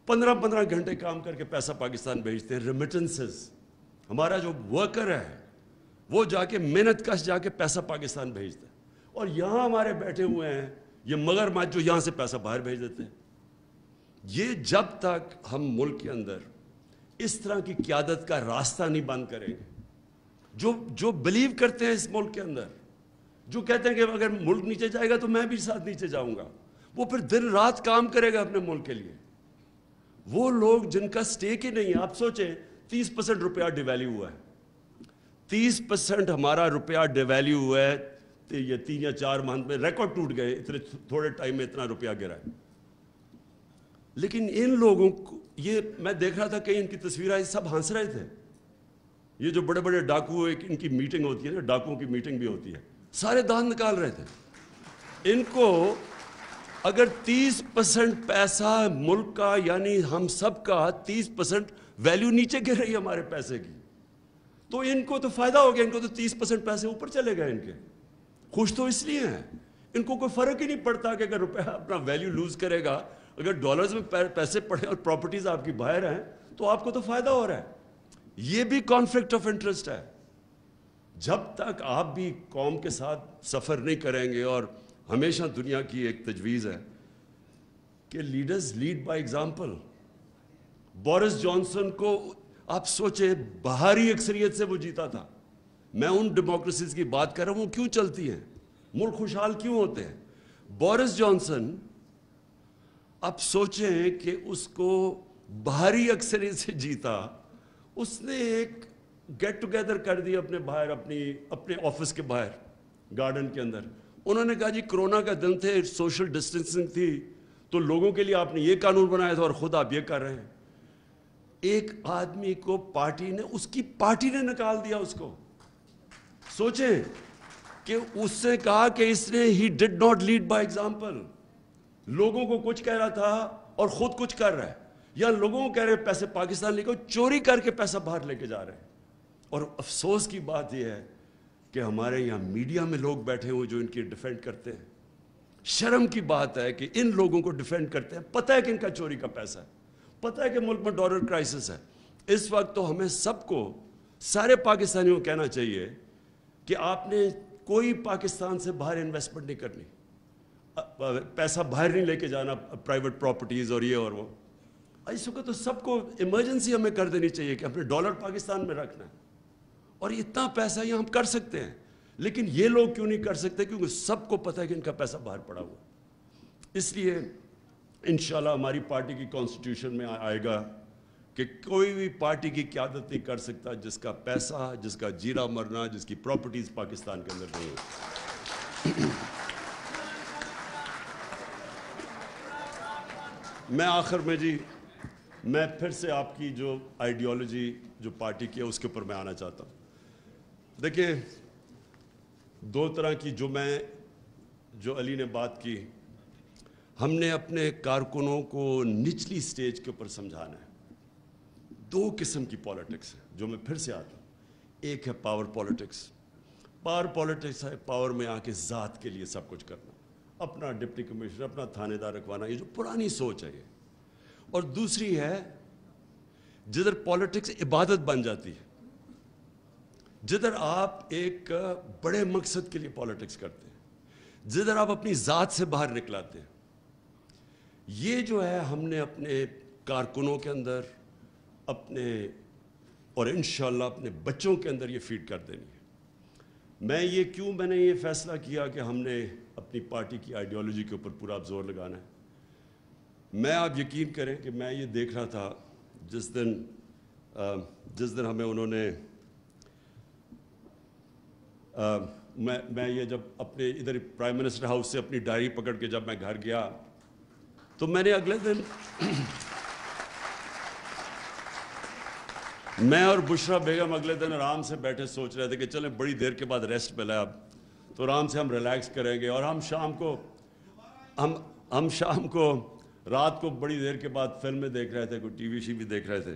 15 گھنٹے کام کر کے پیسہ پاکستان بھیجتے ہیں, ریمیٹنسز. ہمارا جو ورکر ہے وہ جا کے محنت کش جا کے پیسہ پاکستان بھیجتا ہے, اور یہاں ہمارے بیٹھے ہوئے ہیں یہ مگر ماج جو یہاں سے پیسہ باہر بھیج دیتے ہیں. یہ جب تک ہم ملک کے اندر اس طرح کی قیادت کا راستہ نہیں بند کریں گے, جو بلیو کرتے ہیں اس ملک کے اندر, جو کہتے ہیں کہ اگر ملک نیچے جائے گا تو میں بھی ساتھ نیچے جاؤں گا, وہ پھر دن رات کام کرے گا اپنے ملک کے لیے. وہ لوگ جن کا سٹیک ہی نہیں ہے. آپ سوچیں 30% روپیہ ڈیویلیو ہوا ہے, 30% ہمارا روپیہ ڈیویلیو ہوا ہے. یہ 3 یا 4 ماہ میں ریکارڈ ٹوٹ گئے, اتنے تھوڑے ٹائم میں اتنا روپیہ گرا ہے. لیکن ان لوگوں کو, یہ میں دیکھ رہا تھا کہ ان کی تصویر آئی, سب ہنس رہے تھے. یہ جو بڑے بڑے ڈاکو, ان کی میٹنگ ہوتی ہے نا, ڈاکوؤں کی میٹنگ بھی ہوتی ہے, سارے دانت نکال رہے تھے. ان کو اگر 30% پیسہ ملک کا, یعنی ہم سب کا 30% ویلیو نیچے گر رہی ہے ہمارے پیسے کی, تو ان کو تو فائدہ ہو گیا. ان کو تو 30% پیسے اوپر چلے گئے. ان کے خوش تو اس لیے ہیں, ان کو کوئی فرق ہی نہیں پڑتا کہ اگر روپیہ اپنا ویلیو لوز کرے گا, اگر ڈالرز میں پیسے پڑے اور پراپرٹیز آپ کی باہر ہیں تو آپ کو تو فائدہ ہو رہا ہے. یہ بھی کانفلکٹ آف انٹرسٹ ہے. جب تک آپ بھی قوم کے ساتھ سفر نہیں کریں گے, اور ہمیشہ دنیا کی ایک تجویز ہے کہ leaders lead by example. Boris Johnson کو آپ سوچیں باہری اکثریت سے وہ جیتا تھا. میں ان ڈیموکریسیز کی بات کر رہا ہوں, وہ کیوں چلتی ہیں, ملک خوشحال کیوں ہوتے ہیں. بورس جانسن آپ سوچیں کہ اس کو باہری اکثریت سے جیتا, اس نے ایک گیٹ ٹوگیدر کر دی اپنے باہر, اپنے آفس کے باہر گارڈن کے اندر. انہوں نے کہا جی کرونا کا دن تھے, سوشل ڈسٹینسنگ تھی, تو لوگوں کے لیے آپ نے یہ قانون بنایا تھا اور خود آپ یہ کر رہے ہیں. ایک آدمی کو پارٹی نے, اس کی پارٹی نے نکال دیا اس کو. سوچیں کہ اس سے کہا کہ اس نے he did not lead by example. لوگوں کو کچھ کہہ رہا تھا اور خود کچھ کر رہا ہے, یا لوگوں کو کہہ رہے ہیں پیسے پاکستان لے کے, چوری کر کے پیسہ باہر لے کے جا رہے ہیں. اور افسوس کی بات یہ ہے کہ ہمارے یہاں میڈیا میں لوگ بیٹھے ہوئے جو ان کی ڈیفینڈ کرتے ہیں. شرم کی بات ہے کہ ان لوگوں کو ڈیفینڈ کرتے ہیں, پتہ ہے کہ ان کا چوری کا پیسہ ہے, پتہ ہے کہ ملک میں ڈالر کرائسس ہے. اس وقت تو ہمیں سب کو, سارے پاکستانیوں کو کہنا چاہیے کہ آپ نے کوئی پاکستان سے باہر انویسٹمنٹ نہیں کرنی, پیسہ باہر نہیں لے کے جانا, پرائیویٹ پراپرٹیز اور یہ اور وہ. اس وقت تو سب کو ایمرجنسی ہمیں کر دینی چاہیے کہ اپنے ڈالر پاکستان میں رکھنا ہے, اور اتنا پیسہ یہ ہم کر سکتے ہیں. لیکن یہ لوگ کیوں نہیں کر سکتے؟ کیونکہ سب کو پتہ ہے کہ ان کا پیسہ باہر پڑا ہوا. اس لیے انشاءاللہ ہماری پارٹی کی کانسٹیٹیوشن میں آئے گا کہ کوئی بھی پارٹی کی قیادت نہیں کر سکتا جس کا پیسہ, جس کا جینا مرنا, جس کی پراپرٹیز پاکستان کے اندر نہیں ہو. میں آخر میں جی, میں پھر سے آپ کی جو آئیڈیالوجی جو پارٹی کی ہے اس کے اوپر میں آنا چاہتا ہوں. دیکھیں 2 طرح کی جو علی نے بات کی, ہم نے اپنے کارکنوں کو نچلی سٹیج کے اوپر سمجھانا ہے. 2 قسم کی پالیٹکس ہے جو میں پھر سے آتا ہوں. ایک ہے پاور پالیٹکس. پاور پالیٹکس ہے پاور میں آ کے ذات کے لیے سب کچھ کرنا, اپنا ڈپٹی کمشنر, اپنا تھانے دار رکھوانا, یہ جو پرانی سوچ ہے یہ. اور دوسری ہے جدھر پالیٹکس عبادت بن جاتی ہے, جدھر آپ ایک بڑے مقصد کے لیے پالیٹکس کرتے ہیں, جدھر آپ اپنی ذات سے باہر نکلاتے ہیں. یہ جو ہے ہم نے اپنے کارکنوں کے اندر اپنے اور انشاءاللہ اپنے بچوں کے اندر یہ فیڈ کر دینی ہے. میں نے یہ فیصلہ کیا کہ ہم نے اپنی پارٹی کی آئیڈیالوجی کے اوپر پورا زور لگانا ہے. میں آپ یقین کریں کہ میں یہ دیکھ رہا تھا جس دن ہمیں انہوں نے میں یہ جب اپنے ادھر پرائم منسٹر ہاؤس سے اپنی ڈائری پکڑ کے جب میں گھر گیا تو میں نے اگلے دن میں اور بشرا بیگم اگلے دن آرام سے بیٹھے سوچ رہے تھے کہ چلیں بڑی دیر کے بعد ریسٹ ملا ہے اب تو آرام سے ہم ریلیکس کریں گے, اور ہم شام کو رات کو بڑی دیر کے بعد فلمیں دیکھ رہے تھے, کوئی ٹی وی بھی دیکھ رہے تھے,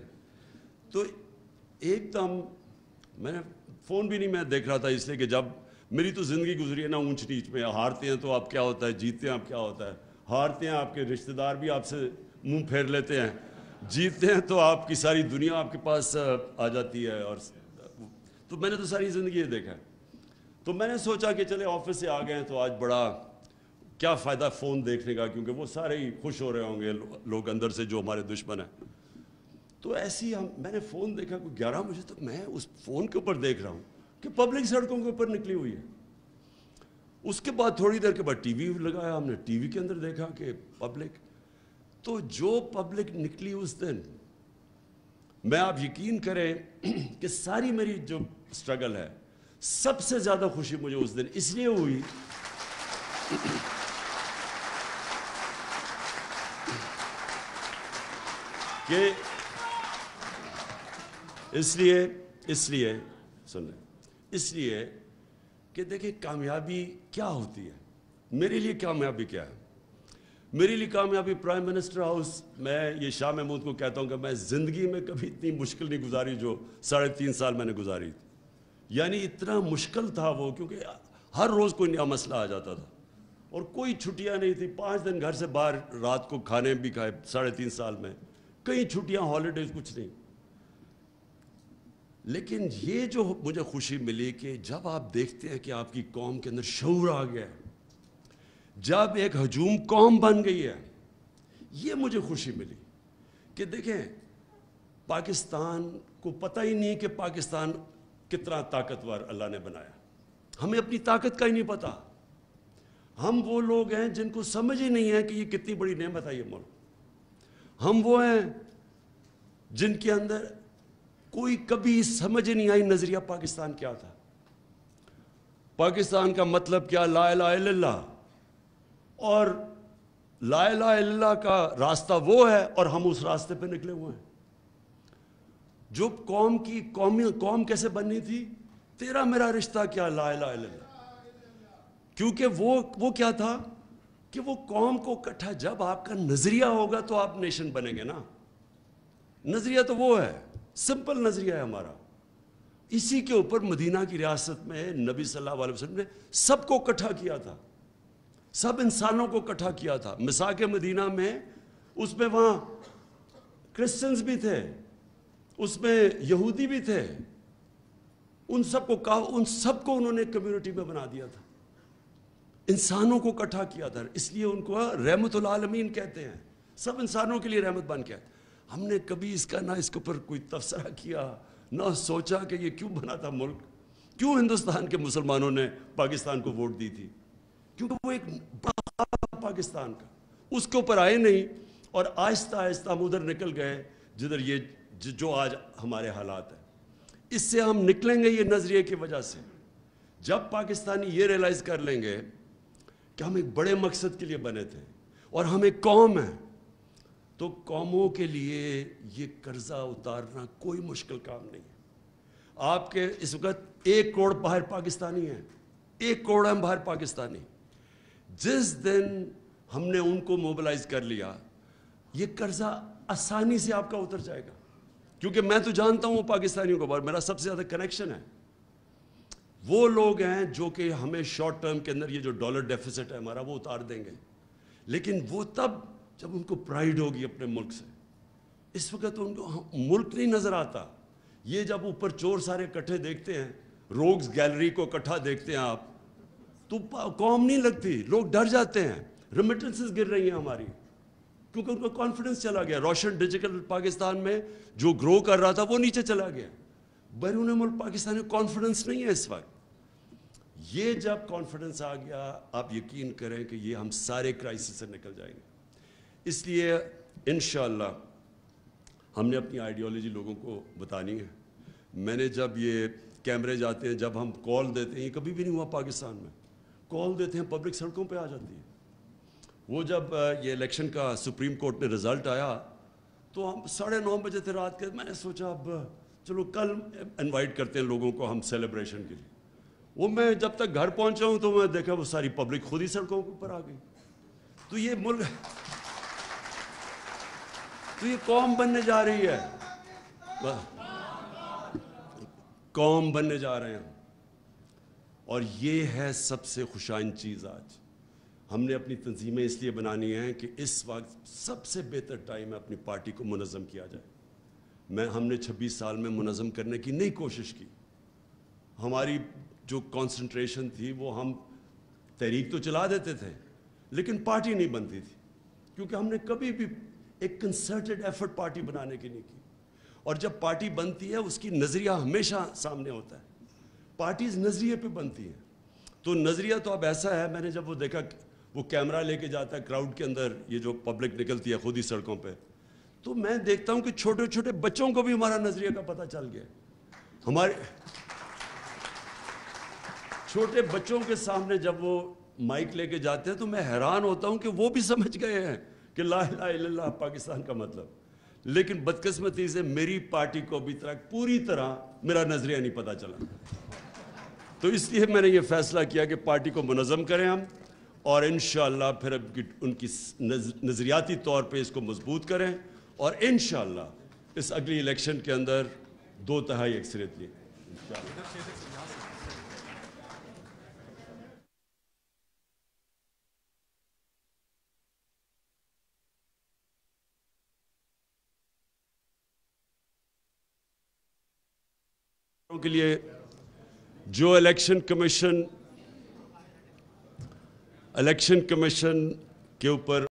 تو ایک دم میں نے فون بھی نہیں میں دیکھ رہا تھا, اس لیے کہ جب میری تو زندگی گزری ہے نا اونچ نیچ میں, ہارتے ہیں تو آپ کیا ہوتا ہے, جیتتے ہیں آپ کیا ہوتا ہے, ہارتے ہیں آپ کے رشتہ دار بھی آپ سے منہ پھیر لیتے ہیں, جیتتے ہیں تو آپ کی ساری دنیا آپ کے پاس آ جاتی ہے. اور تو میں نے تو ساری زندگی یہ دیکھا ہے. تو میں نے سوچا کہ چلے آفس سے آ گئے ہیں تو آج بڑا کیا فائدہ فون دیکھنے کا, کیونکہ وہ سارے ہی خوش ہو رہے ہوں گے لوگ اندر سے جو ہمارے دشمن ہیں. تو ایسی میں نے فون دیکھا کوئی 11 بجے, تو میں اس فون کے اوپر دیکھ رہا ہوں کہ پبلک سڑکوں کے اوپر نکلی ہوئی ہے. اس کے بعد تھوڑی دیر کے بعد ٹی وی لگایا, ہم نے ٹی وی کے اندر دیکھا کہ پبلک, تو جو پبلک نکلی اس دن, میں آپ یقین کریں کہ ساری میری جو سٹرگل ہے, سب سے زیادہ خوشی مجھے اس دن اس لیے ہوئی کہ اس لیے کہ دیکھیں کامیابی کیا ہوتی ہے. میرے لیے کامیابی کیا ہے؟ میرے لیے کامیابی پرائم منسٹر ہاؤس, میں یہ شاہ محمود کو کہتا ہوں کہ میں زندگی میں کبھی اتنی مشکل نہیں گزاری جو 3.5 سال میں نے گزاری تھی. یعنی اتنا مشکل تھا وہ, کیونکہ ہر روز کوئی نیا مسئلہ آ جاتا تھا اور کوئی چھٹیاں نہیں تھی. 5 دن گھر سے باہر رات کو کھانے بھی کھائے 3.5 سال میں, کئی چھٹیاں ہالیڈیز کچھ نہیں. لیکن یہ جو مجھے خوشی ملی کہ جب آپ دیکھتے ہیں کہ آپ کی قوم کے اندر شعور آ گیا ہے, جب ایک ہجوم قوم بن گئی ہے, یہ مجھے خوشی ملی کہ دیکھیں پاکستان کو پتہ ہی نہیں کہ پاکستان کتنا طاقتور اللہ نے بنایا. ہمیں اپنی طاقت کا ہی نہیں پتا. ہم وہ لوگ ہیں جن کو سمجھ ہی نہیں ہے کہ یہ کتنی بڑی نعمت ہے یہ ملک. ہم وہ ہیں جن کے اندر کوئی کبھی سمجھ نہیں آئی نظریہ پاکستان کیا تھا. پاکستان کا مطلب کیا, لا الہ الا اللہ, اور لا الہ الا اللہ کا راستہ وہ ہے اور ہم اس راستے پہ نکلے ہوئے ہیں. جو قوم کیسے بننی تھی, تیرا میرا رشتہ کیا, لا الہ الا اللہ. کیونکہ وہ کیا تھا کہ وہ قوم کو اکٹھا, جب آپ کا نظریہ ہوگا تو آپ نیشن بنیں گے نا. نظریہ تو وہ ہے, سمپل نظریہ ہے ہمارا. اسی کے اوپر مدینہ کی ریاست میں نبی صلی اللہ علیہ وسلم نے سب کو اکٹھا کیا تھا, سب انسانوں کو اکٹھا کیا تھا. مساق مدینہ میں, اس میں وہاں کرسچنز بھی تھے, اس میں یہودی بھی تھے, ان سب کو انہوں نے کمیونٹی میں بنا دیا تھا, انسانوں کو اکٹھا کیا تھا. اس لیے ان کو رحمت العالمین کہتے ہیں, سب انسانوں کے لیے رحمت بن کے. ہم نے کبھی اس کے اوپر کوئی تبصرہ کیا, نہ سوچا کہ یہ کیوں بنا تھا ملک, کیوں ہندوستان کے مسلمانوں نے پاکستان کو ووٹ دی تھی, کیونکہ وہ ایک بڑا پاکستان کا, اس کے اوپر آئے نہیں. اور آہستہ آہستہ ہم ادھر نکل گئے جدھر یہ جو آج ہمارے حالات ہیں. اس سے ہم نکلیں گے یہ نظریے کی وجہ سے, جب پاکستانی یہ ریلائز کر لیں گے کہ ہم ایک بڑے مقصد کے لیے بنے تھے اور ہم ایک قوم ہیں. تو قوموں کے لیے یہ قرضہ اتارنا کوئی مشکل کام نہیں ہے. آپ کے اس وقت 1 کروڑ باہر پاکستانی ہیں, 1 کروڑ ہم باہر پاکستانی. جس دن ہم نے ان کو موبلائز کر لیا, یہ قرضہ آسانی سے آپ کا اتر جائے گا. کیونکہ میں تو جانتا ہوں پاکستانیوں کو, میرا سب سے زیادہ کنیکشن ہے. وہ لوگ ہیں جو کہ ہمیں شارٹ ٹرم کے اندر یہ جو ڈالر ڈیفیسٹ ہے ہمارا وہ اتار دیں گے, لیکن وہ تب جب ان کو پرائیڈ ہوگی اپنے ملک سے. اس وقت ان کو ملک نہیں نظر آتا. یہ جب اوپر چور سارے اکٹھے دیکھتے ہیں, روگز گیلری کو اکٹھا دیکھتے ہیں آپ, تو قوم نہیں لگتی, لوگ ڈر جاتے ہیں. ریمیٹنسز گر رہی ہیں ہماری, کیونکہ ان کو کانفیڈنس چلا گیا. روشن ڈیجیٹل پاکستان میں جو گرو کر رہا تھا وہ نیچے چلا گیا. بیرون ملک پاکستان میں کانفیڈنس نہیں ہے اس وقت. یہ جب کانفیڈنس آ گیا, آپ یقین کریں کہ یہ ہم سارے کرائسس سے نکل جائیں گے. اس لیے انشاءاللہ ہم نے اپنی آئیڈیالوجی لوگوں کو بتانی ہے. میں نے جب یہ کیمرے جاتے ہیں, جب ہم کال دیتے ہیں, یہ کبھی بھی نہیں ہوا پاکستان میں, کال دیتے ہیں پبلک سڑکوں پہ آ جاتی ہے. وہ جب یہ الیکشن کا سپریم کورٹ میں رزلٹ آیا تو ہم 9:30 بجے تھے رات کے. میں نے سوچا اب چلو کل انوائٹ کرتے ہیں لوگوں کو ہم سیلیبریشن کے لیے. وہ میں جب تک گھر پہنچا ہوں تو میں دیکھا وہ ساری پبلک خود ہی سڑکوں کے اوپر آ گئی. تو یہ ملک تو یہ قوم بننے جا رہی ہے، قوم بننے جا رہے ہیں. اور یہ ہے سب سے خوشائن چیز. آج ہم نے اپنی تنظیمیں اس لیے بنانی ہیں کہ اس وقت سب سے بہتر ٹائم ہے اپنی پارٹی کو منظم کیا جائے. ہم نے 26 سال میں منظم کرنے کی نہیں کوشش کی. ہماری جو کانسنٹریشن تھی وہ ہم تحریک تو چلا دیتے تھے لیکن پارٹی نہیں بنتی تھی، کیونکہ ہم نے کبھی بھی ایک کنسرٹڈ ایفرٹ پارٹی بنانے کی نہیں کی. اور جب پارٹی بنتی ہے اس کی نظریہ ہمیشہ سامنے ہوتا ہے. پارٹیز نظریے پہ بنتی ہیں. تو نظریہ تو اب ایسا ہے، میں نے جب وہ دیکھا وہ کیمرہ لے کے جاتا ہے کراؤڈ کے اندر، یہ جو پبلک نکلتی ہے خود ہی سڑکوں پہ، تو میں دیکھتا ہوں کہ چھوٹے چھوٹے بچوں کو بھی ہمارا نظریہ کا پتہ چل گیا. ہمارے چھوٹے بچوں کے سامنے جب وہ مائک لے کے جاتے ہیں تو میں حیران ہوتا ہوں کہ وہ بھی سمجھ گئے ہیں کہ لا الہ الا اللہ پاکستان کا مطلب. لیکن بدقسمتی سے میری پارٹی کو ابھی تک پوری طرح میرا نظریہ نہیں پتہ چلا. تو اس لیے میں نے یہ فیصلہ کیا کہ پارٹی کو منظم کریں ہم، اور انشاءاللہ پھر ان کی نظریاتی طور پہ اس کو مضبوط کریں، اور انشاءاللہ اس اگلی الیکشن کے اندر 2/3 اکثریت لیں انشاءاللہ. کے لیے جو الیکشن کمیشن کے اوپر